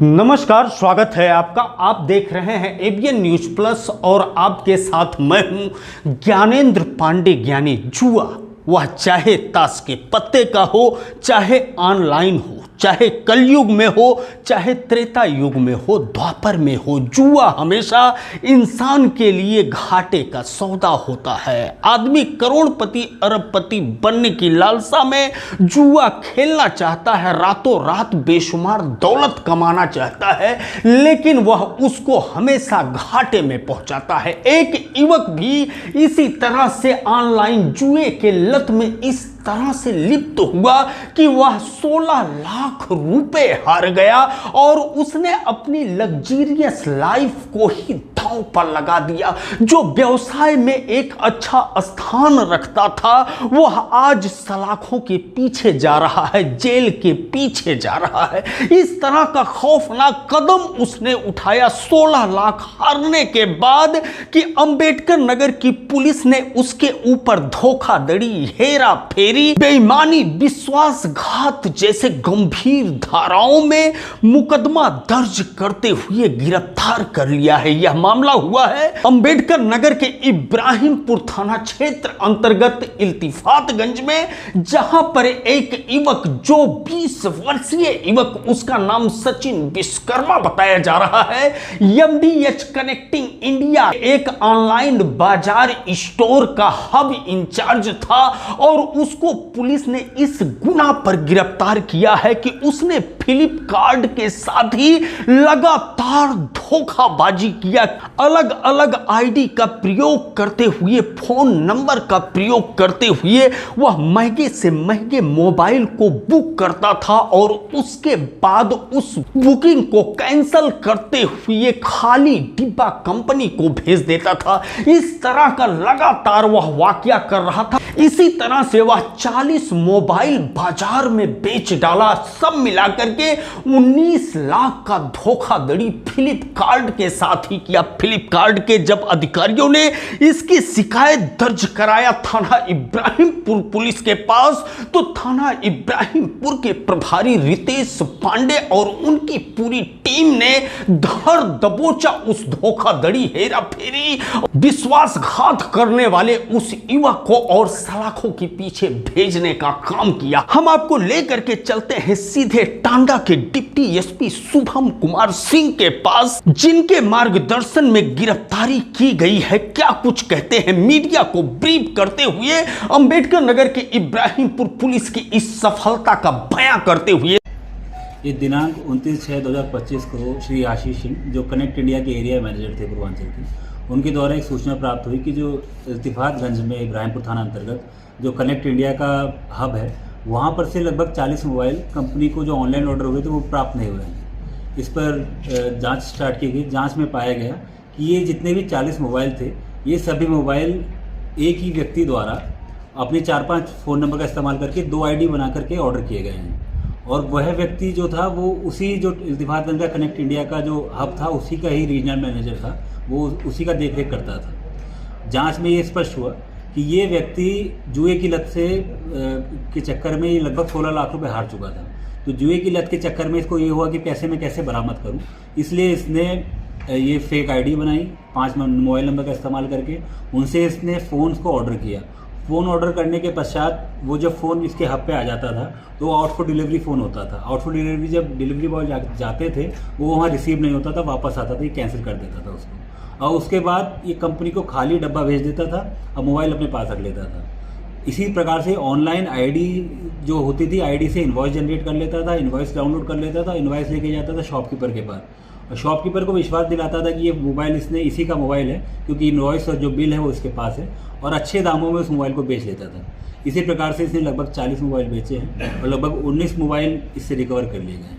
नमस्कार, स्वागत है आपका। आप देख रहे हैं एबीएन न्यूज प्लस और आपके साथ मैं हूं ज्ञानेंद्र पांडे ज्ञानी। जुआ वह चाहे ताश के पत्ते का हो, चाहे ऑनलाइन हो, चाहे कलयुग में हो, चाहे त्रेता युग में हो, द्वापर में हो, जुआ हमेशा इंसान के लिए घाटे का सौदा होता है। आदमी करोड़पति अरबपति बनने की लालसा में जुआ खेलना चाहता है, रातों रात बेशुमार दौलत कमाना चाहता है, लेकिन वह उसको हमेशा घाटे में पहुंचाता है। एक युवक भी इसी तरह से ऑनलाइन जुए के लत में इस तरह से लिप्त हुआ कि वह 16 लाख रुपए हार गया और उसने अपनी लग्जरियस लाइफ को ही दांव पर लगा दिया। जो व्यवसाय में एक अच्छा स्थान रखता था वह आज सलाखों के पीछे जा रहा है, जेल के पीछे जा रहा है। इस तरह का खौफनाक कदम उसने उठाया 16 लाख हारने के बाद कि अंबेडकर नगर की पुलिस ने उसके ऊपर धोखाधड़ी, हेरा फेरी, बेईमानी, विश्वासघात जैसे गंभीर धाराओं में मुकदमा दर्ज करते हुए गिरफ्तार कर लिया है। यह मामला हुआ है अंबेडकर नगर के इब्राहिमपुर थाना क्षेत्र अंतर्गत इल्तिफातगंज में, जहां पर एक युवक जो 20 वर्षीय युवक, उसका नाम सचिन विश्वकर्मा बताया जा रहा है, एमडीएच कनेक्टिंग इंडिया एक ऑनलाइन बाजार स्टोर का हब इंचार्ज था और उसको पुलिस ने इस गुना पर गिरफ्तार किया है कि उसने फ्लिपकार्ट के साथ ही लगातार धोखाबाजी किया। अलग अलग आईडी का प्रयोग करते हुए, फोन नंबर का प्रयोग करते हुए वह महंगे से महंगे मोबाइल को बुक करता था और उसके बाद उस बुकिंग को कैंसिल करते हुए खाली डिब्बा कंपनी को भेज देता था। इस तरह का लगातार वह वाकया कर रहा था। इसी तरह से वह 40 मोबाइल बाजार में बेच डाला। सब मिलाकर के 19 लाख का धोखाधड़ी फ्लिपकार्ट के साथ ही किया। फ्लिपकार्ट के जब अधिकारियों ने इसकी शिकायत दर्ज कराया थाना इब्राहिमपुर पुलिस के पास, तो थाना इब्राहिमपुर के प्रभारी रितेश पांडे और उनकी पूरी टीम ने धर दबोचा उस धोखाधड़ी, हेरा फेरी, विश्वासघात करने वाले उस युवक को और सलाखों के पीछे भेजने का काम किया। हम आपको लेकर के चलते हैं सीधे टांडा के डिप्टी एसपी शुभम कुमार सिंह के पास, जिनके मार्गदर्शन में गिरफ्तारी की गई है। क्या कुछ कहते हैं मीडिया को ब्रीफ करते हुए अंबेडकर नगर के इब्राहिमपुर पुलिस की इस सफलता का बयां करते हुए। ये दिनांक 29/6/2025 को श्री आशीष सिंह, जो कनेक्ट इंडिया के एरिया मैनेजर थे पूर्वांचल के, उनके द्वारा एक सूचना प्राप्त हुई कि जो इल्तिफातगंज में इब्राहिमपुर थाना अंतर्गत जो कनेक्ट इंडिया का हब है, वहाँ पर से लगभग 40 मोबाइल कंपनी को जो ऑनलाइन ऑर्डर हुए थे वो प्राप्त नहीं हुए हैं। इस पर जांच स्टार्ट की गई। जांच में पाया गया कि ये जितने भी 40 मोबाइल थे, ये सभी मोबाइल एक ही व्यक्ति द्वारा अपने 4-5 फ़ोन नंबर का इस्तेमाल करके 2 आईडी बना करके ऑर्डर किए गए हैं। और वह व्यक्ति जो था वो उसी जो इल्तिफातगंज का कनेक्ट इंडिया का जो हब था उसी का ही रीजनल मैनेजर था, वो उसी का देखरेख करता था। जांच में ये स्पष्ट हुआ कि ये व्यक्ति जुए की लत से के चक्कर में लगभग 16 लाख रुपए हार चुका था। तो जुए की लत के चक्कर में इसको ये हुआ कि पैसे मैं कैसे बरामद करूं, इसलिए इसने ये फेक आईडी बनाई 5 मोबाइल नंबर का इस्तेमाल करके। उनसे इसने फ़ोन्स को ऑर्डर किया। फ़ोन ऑर्डर करने के पश्चात वो जब फ़ोन इसके हब पे आ जाता था तो वो आउट फॉर डिलीवरी फ़ोन होता था। आउट फॉर डिलीवरी जब डिलीवरी बॉय जाते थे वो वहाँ रिसीव नहीं होता था, वापस आता था, ये कैंसिल कर देता था उसको। और उसके बाद ये कंपनी को खाली डब्बा भेज देता था और मोबाइल अपने पास रख लेता था। इसी प्रकार से ऑनलाइन आईडी जो होती थी, आईडी से इनवॉइस जनरेट कर लेता था, इनवॉइस डाउनलोड कर लेता था, इनवॉइस लेके जाता था शॉपकीपर के पास और शॉपकीपर को विश्वास दिलाता था कि ये मोबाइल इसने इसी का मोबाइल है, क्योंकि इनवॉइस और जो बिल है वो इसके पास है, और अच्छे दामों में उस मोबाइल को बेच लेता था। इसी प्रकार से इसने लगभग 40 मोबाइल बेचे हैं और लगभग 19 मोबाइल इससे रिकवर कर लिए गए हैं।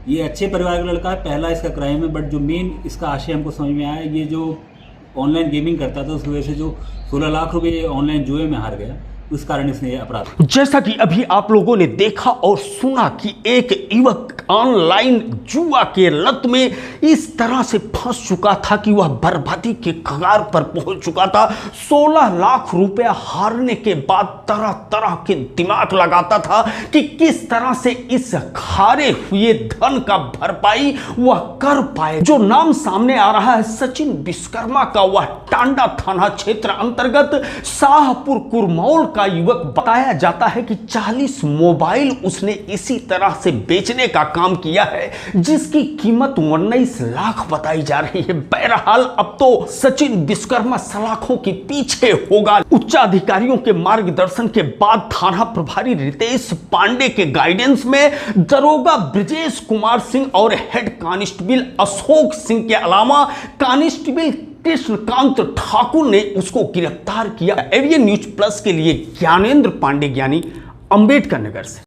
ये अच्छे परिवार का लड़का है, पहला इसका क्राइम है, बट जो मेन इसका आशय हमको समझ में आया, ये जो ऑनलाइन गेमिंग करता था उस वजह से जो 16 लाख रुपए ऑनलाइन जुए में हार गया, उस कारण इसने अपराध। जैसा कि अभी आप लोगों ने देखा और सुना कि एक युवक ऑनलाइन जुआ के लत में इस तरह से फंस चुका था कि वह बर्बादी के कगार पर पहुंच चुका था। 16 लाख रुपया हारने के बाद तरह तरह के दिमाग लगाता था कि किस तरह से इस हारे हुए धन का भरपाई वह कर पाए। जो नाम सामने आ रहा है सचिन विश्वकर्मा का, वह टांडा थाना क्षेत्र अंतर्गत शाहपुर कुरमौल का युवक बताया जाता है कि 40 मोबाइल उसने इसी तरह से बेचने का काम किया है, जिसकी कीमत 19 लाख बताई जा रही है। बहरहाल अब तो सचिन विश्वकर्मा सलाखों के पीछे होगा। उच्चाधिकारियों के मार्गदर्शन के बाद थाना प्रभारी रितेश पांडे के गाइडेंस में दरोगा ब्रजेश कुमार सिंह और हेड कांस्टेबल अशोक सिंह के अलावा कांस्टेबल कृष्णकांत ठाकुर ने उसको गिरफ्तार किया। एवीएन न्यूज प्लस के लिए ज्ञानेंद्र पांडे ज्ञानी, अंबेडकर नगर से।